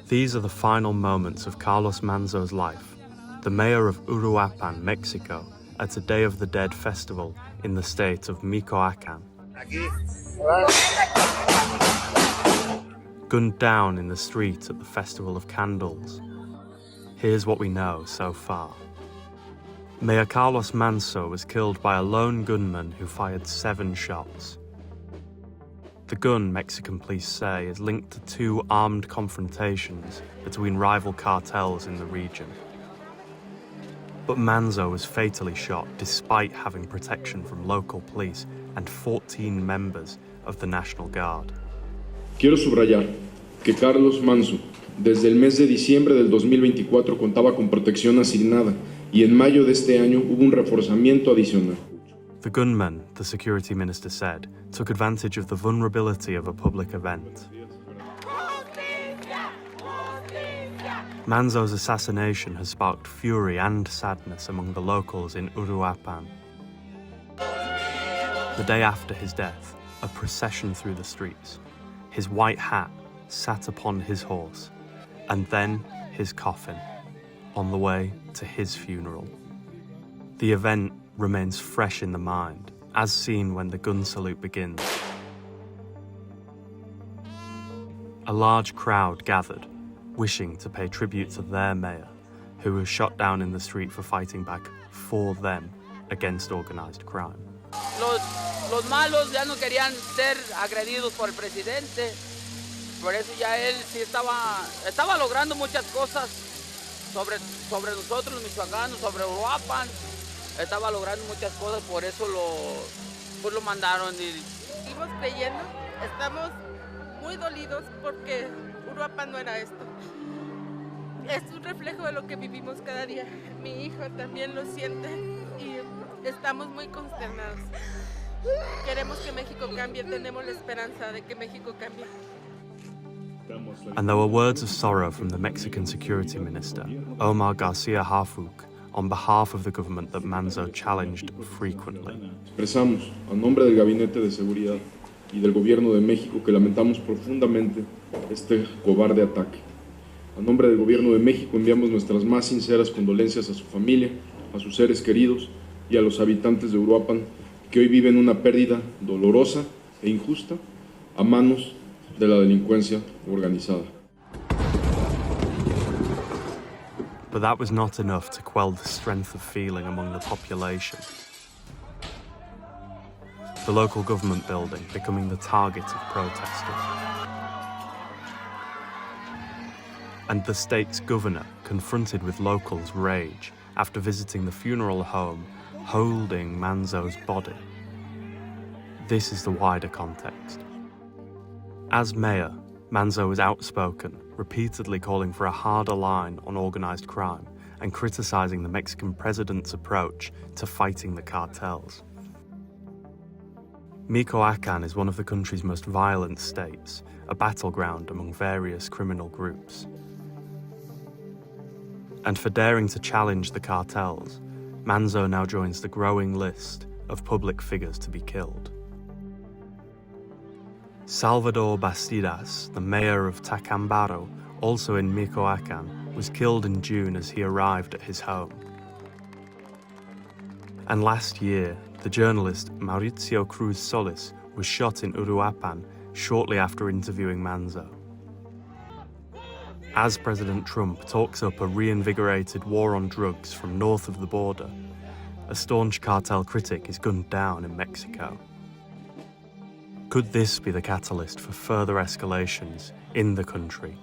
These are the final moments of Carlos Manzo's life, the mayor of Uruapan, Mexico, at a Day of the Dead festival in the state of Michoacan. Gunned down in the street at the Festival of Candles. Here's what we know so far. Mayor Carlos Manzo was killed by a lone gunman who fired 7 shots. The gun, Mexican police say, is linked to 2 armed confrontations between rival cartels in the region. But Manzo was fatally shot despite having protection from local police and 14 members of the National Guard. Quiero subrayar que Carlos Manzo, desde el mes de diciembre del 2024, contaba con protección asignada y en mayo de este año hubo un reforzamiento adicional. The gunman, the security minister said, took advantage of the vulnerability of a public event. Manzo's assassination has sparked fury and sadness among the locals in Uruapan. The day after his death, a procession through the streets, his white hat sat upon his horse, and then his coffin, on the way to his funeral. The event remains fresh in the mind, as seen when the gun salute begins. A large crowd gathered, wishing to pay tribute to their mayor, who was shot down in the street for fighting back for them against organised crime. Los malos ya no querían ser agredidos por el presidente, por eso ya él sí estaba logrando muchas cosas sobre nosotros los michoacanos, sobre Uruapan. Estaba logrando muchas cosas, por eso lo mandaron. Seguimos creyendo, estamos muy dolidos porque Uruapan no era esto. Es un reflejo de lo que vivimos cada día. Mi hijo también lo siente y estamos muy consternados. Queremos que México cambie, tenemos la esperanza de que México cambie. And there were words of sorrow from the Mexican security minister, Omar Garcia Harfuch, on behalf of the government that Manzo challenged frequently. Expresamos, a nombre del Gabinete de Seguridad y del Gobierno de México, que lamentamos profundamente este cobarde ataque. A nombre del Gobierno de México enviamos nuestras más sinceras condolencias a su familia, a sus seres queridos y a los habitantes de Uruapan que hoy viven una pérdida dolorosa e injusta a manos de la delincuencia organizada. But that was not enough to quell the strength of feeling among the population. The local government building becoming the target of protesters. And the state's governor confronted with locals' rage after visiting the funeral home holding Manzo's body. This is the wider context. As mayor, Manzo was outspoken, repeatedly calling for a harder line on organised crime and criticising the Mexican president's approach to fighting the cartels. Michoacan is one of the country's most violent states, a battleground among various criminal groups. And for daring to challenge the cartels, Manzo now joins the growing list of public figures to be killed. Salvador Bastidas, the mayor of Tacambaro, also in Michoacan, was killed in June as he arrived at his home. And last year, the journalist Mauricio Cruz Solis was shot in Uruapan shortly after interviewing Manzo. As President Trump talks up a reinvigorated war on drugs from north of the border, a staunch cartel critic is gunned down in Mexico. Could this be the catalyst for further escalations in the country